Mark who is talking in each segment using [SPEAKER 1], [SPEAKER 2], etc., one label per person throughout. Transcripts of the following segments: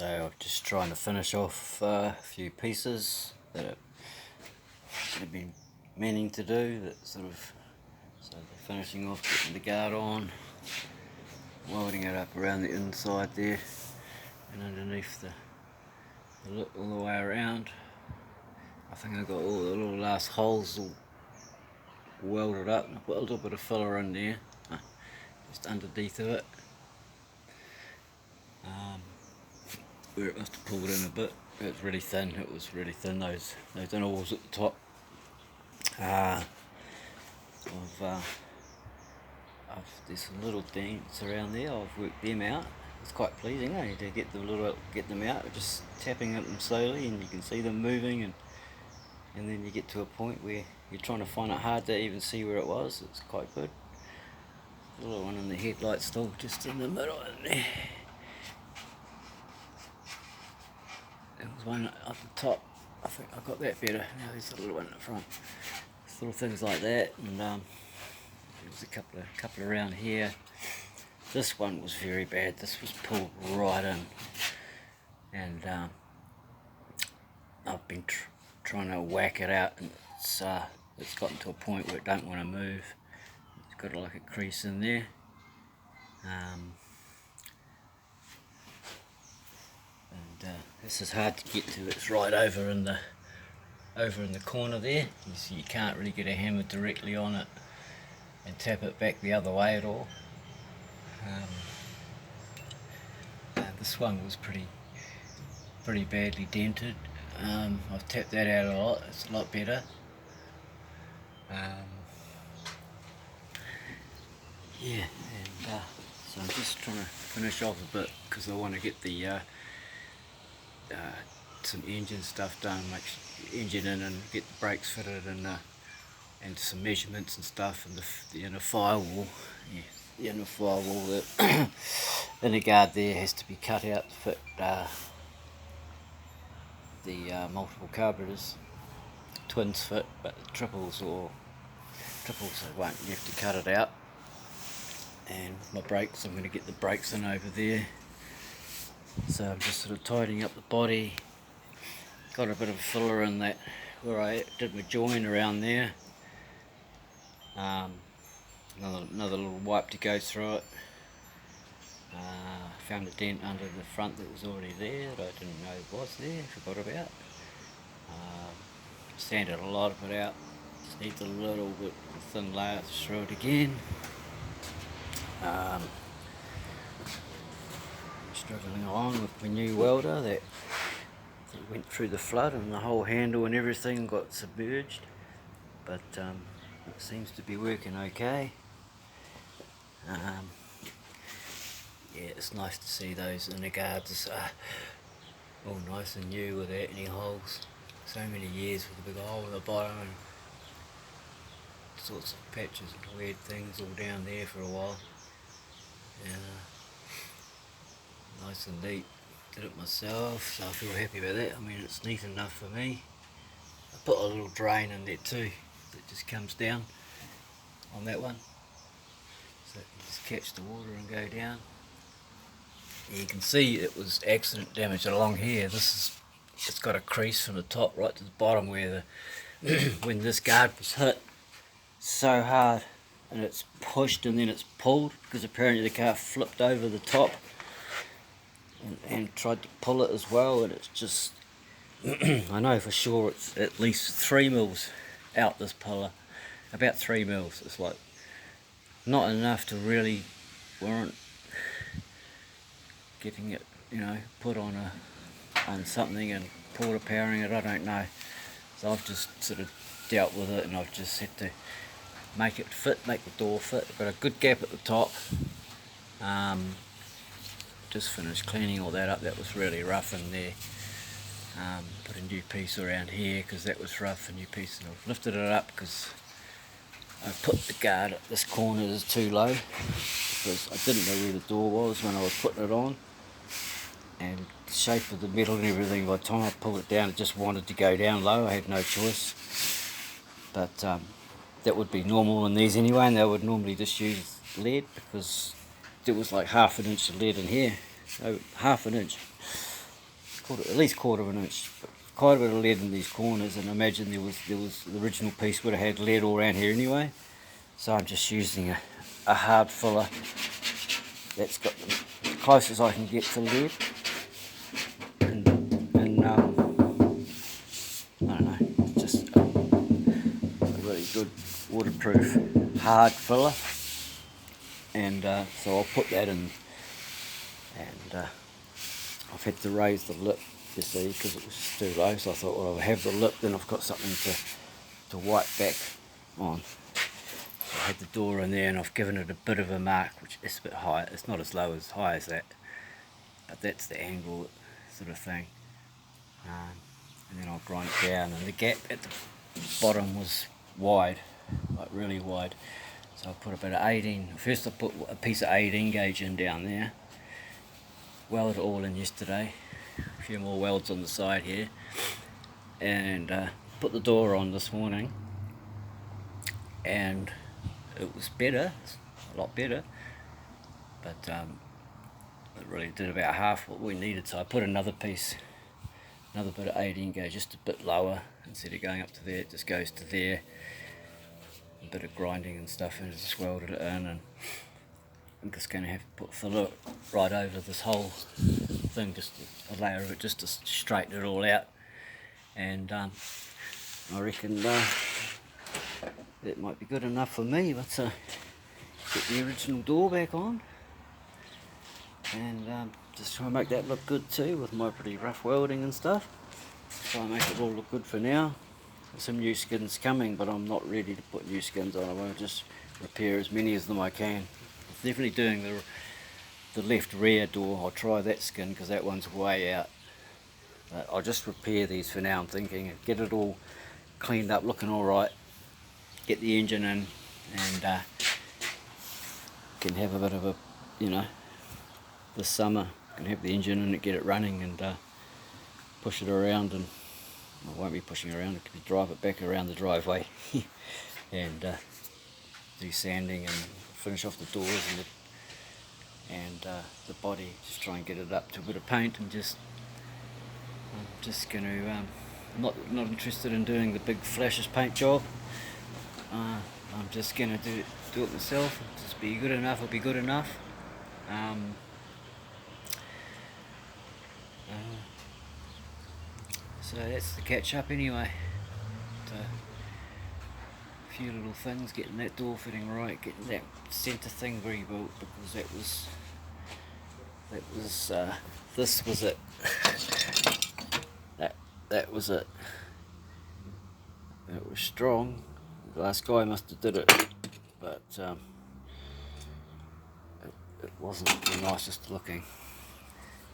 [SPEAKER 1] So I'm just trying to finish off a few pieces that I've been meaning to do. That sort of, so they're finishing off, getting the guard on, welding it up around the inside there and underneath all the way around. I think I got all the little last holes all welded up, and I put a little bit of filler in there, just underneath of it. Where it must have pulled in a bit. It was really thin. It was really thin. Those intervals at the top. There's some little dents around there. I've worked them out. It's quite pleasing, to get them out. Just tapping at them slowly, and you can see them moving, and then you get to a point where you're trying to find it hard to even see where it was. It's quite good. The little one in the headlight still just in the middle in there. There was one up the top. I think I got that better. Now there's a little one in the front. Just little things like that, and there's a couple around here. This one was very bad. This was pulled right in, and I've been trying to whack it out, and it's gotten to a point where it don't want to move. It's got like a crease in there. This is hard to get to. It's right over in the corner there. You see, you can't really get a hammer directly on it and tap it back the other way at all. This one was pretty badly dented. I've tapped that out a lot. It's a lot better. Yeah, and so I'm just trying to finish off a bit because I want to get the some engine stuff done, make the engine in and get the brakes fitted, and some measurements and stuff, and the inner firewall. Yeah, the inner firewall, the inner guard there has to be cut out to fit the multiple carburetors. Twins fit, but the triples they won't. You have to cut it out. And with my brakes, I'm going to get the brakes in over there. So I'm just sort of tidying up the body. Got a bit of filler in that where I did my join around there. Another little wipe to go through it. Found a dent under the front that was already there that I didn't know was there, forgot about. Sanded a lot of it out. Just needs a little bit of thin layer through it again. Struggling along with my new welder that went through the flood, and the whole handle and everything got submerged, but it seems to be working okay. Yeah, it's nice to see those inner guards all nice and new without any holes. So many years with a big hole in the bottom and sorts of patches and weird things all down there for a while. Nice and neat. Did it myself, so I feel happy about that. I mean, it's neat enough for me. I put a little drain in there too that just comes down on that one, so you just catch the water and go down. You can see it was accident damage along here. It's got a crease from the top right to the bottom where when this guard was hit so hard, and it's pushed and then it's pulled, because apparently the car flipped over the top and tried to pull it as well, and it's just I know for sure it's at least 3 mils out this pillar, about 3 mils. It's like not enough to really warrant getting it, put on something and pull repairing it. I don't know, so I've just sort of dealt with it, and I've just had to make it fit, make the door fit. I've got a good gap at the top. Just finished cleaning all that up. That was really rough in there. Put a new piece around here because that was rough, a new piece, and I've lifted it up because I put the guard at this corner is too low, because I didn't know where the door was when I was putting it on, and the shape of the metal and everything, by the time I pulled it down, it just wanted to go down low. I had no choice, but that would be normal in these anyway, and they would normally just use lead, because there was like half an inch of lead in here, so half an inch. at least quarter of an inch. Quite a bit of lead in these corners, and I imagine there was the original piece would have had lead all around here anyway. So I'm just using a hard filler that's got the closest I can get to lead, and I don't know, just a really good waterproof hard filler, and so I'll put that in, and I've had to raise the lip, you see, because it was just too low, so I thought, well, I'll have the lip, then I've got something to wipe back on. So I had the door in there, and I've given it a bit of a mark, which is a bit high. It's not as low as high as that, but that's the angle sort of thing. And then I'll grind it down, and the gap at the bottom was wide, like really wide. So I put a bit of 18, first I put a piece of 18 gauge in down there, welded it all in yesterday, a few more welds on the side here, and put the door on this morning, and it was better, a lot better, but it really did about half what we needed, so I put another piece, another bit of 18 gauge, just a bit lower, instead of going up to there, it just goes to there, a bit of grinding and stuff, and just welded it in, and I'm just going to have to put filler right over this whole thing, just a layer of it, just to straighten it all out, and I reckon that might be good enough for me. Let's get the original door back on, and just try and make that look good too, with my pretty rough welding and stuff. Try and make it all look good for now. There's some new skins coming, but I'm not ready to put new skins on. I want to just repair as many of them I can. I'm definitely doing the left rear door. I'll try that skin because that one's way out. But I'll just repair these for now, I'm thinking. Get it all cleaned up, looking alright. Get the engine in, and can have a bit of a, you know, this summer, can have the engine in it, get it running, and push it around, and I won't be pushing around, it could be drive it back around the driveway and do sanding and finish off the doors and the body, just try and get it up to a bit of paint, and I'm just going to not interested in doing the big flashes paint job. I'm just going to do it myself. Just be good enough, it'll be good enough. So that's the catch up anyway. A few little things, getting that door fitting right, getting that centre thing rebuilt, because this was it. That was it. It was strong. The last guy must have did it, but it wasn't the nicest looking.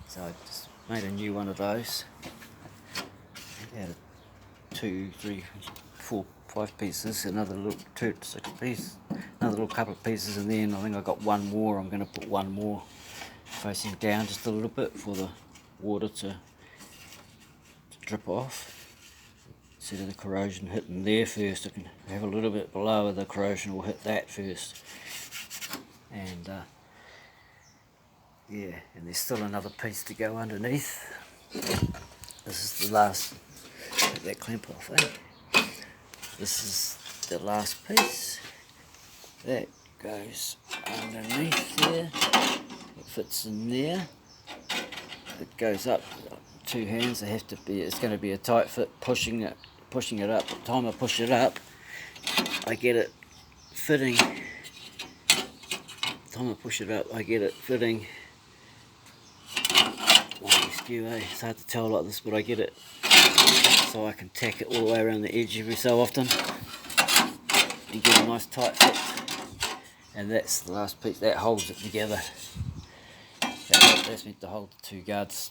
[SPEAKER 1] So I just made a new one of those. I had 2, 3, 4, 5 pieces, another little 2 to 6 pieces, another little couple of pieces, and then I think I got one more. I'm going to put one more facing down just a little bit for the water to drip off. Instead of the corrosion hitting there first, I can have a little bit below, the corrosion will hit that first. And yeah, and there's still another piece to go underneath. This is the last, take that clamp off, eh? This is the last piece. That goes underneath there. It fits in there. It goes up 2 hands. It has to be, it's going to be a tight fit, pushing it up. By the time I push it up, I get it fitting. By the time I push it up, I get it fitting. It's hard to tell like this, but I get it so I can tack it all the way around the edge every so often and get a nice tight fit. And that's the last piece that holds it together. That's meant to hold the 2 guards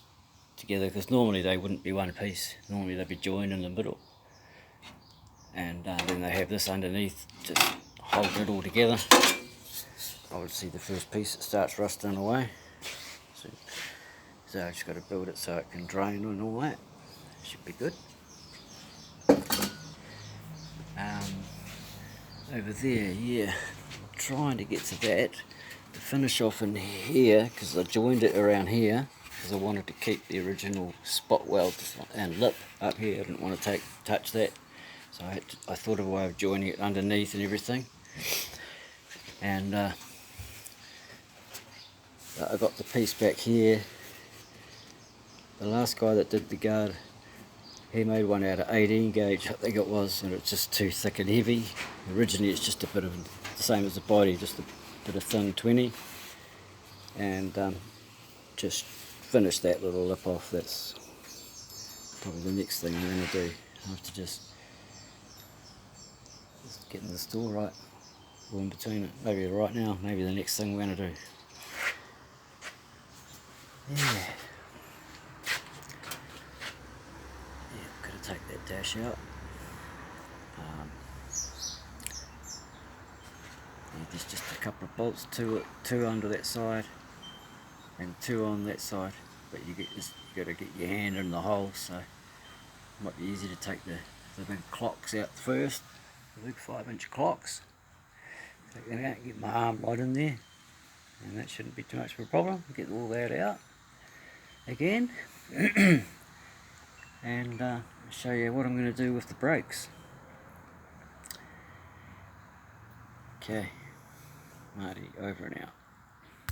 [SPEAKER 1] together, because normally they wouldn't be one piece. Normally they'd be joined in the middle, and then they have this underneath just holding it all together. Obviously the first piece, it starts rusting away, so I just got to build it so it can drain and all that. Should be good. Over there, yeah, I'm trying to get to that to finish off in here, because I joined it around here. because I wanted to keep the original spot weld and lip up here. I didn't want to touch that, so I thought of a way of joining it underneath and everything. And I got the piece back here. The last guy that did the guard, he made one out of 18 gauge, I think it was, and it's just too thick and heavy. Originally it's just a bit of the same as the body, just a bit of thin 20, and just finish that little lip off. That's probably the next thing I'm going to do. I have to just get in the store right, or in between it, maybe right now, maybe the next thing we're going to do. Yeah. Take that dash out. There's just a couple of bolts, two under that side and 2 on that side, but you got to get your hand in the hole, so it might be easy to take the big clocks out first, the big 5-inch clocks. Take them out, get my arm right in there, and that shouldn't be too much of a problem. Get all that out again. And show you what I'm going to do with the brakes. Okay, Marty, over and out.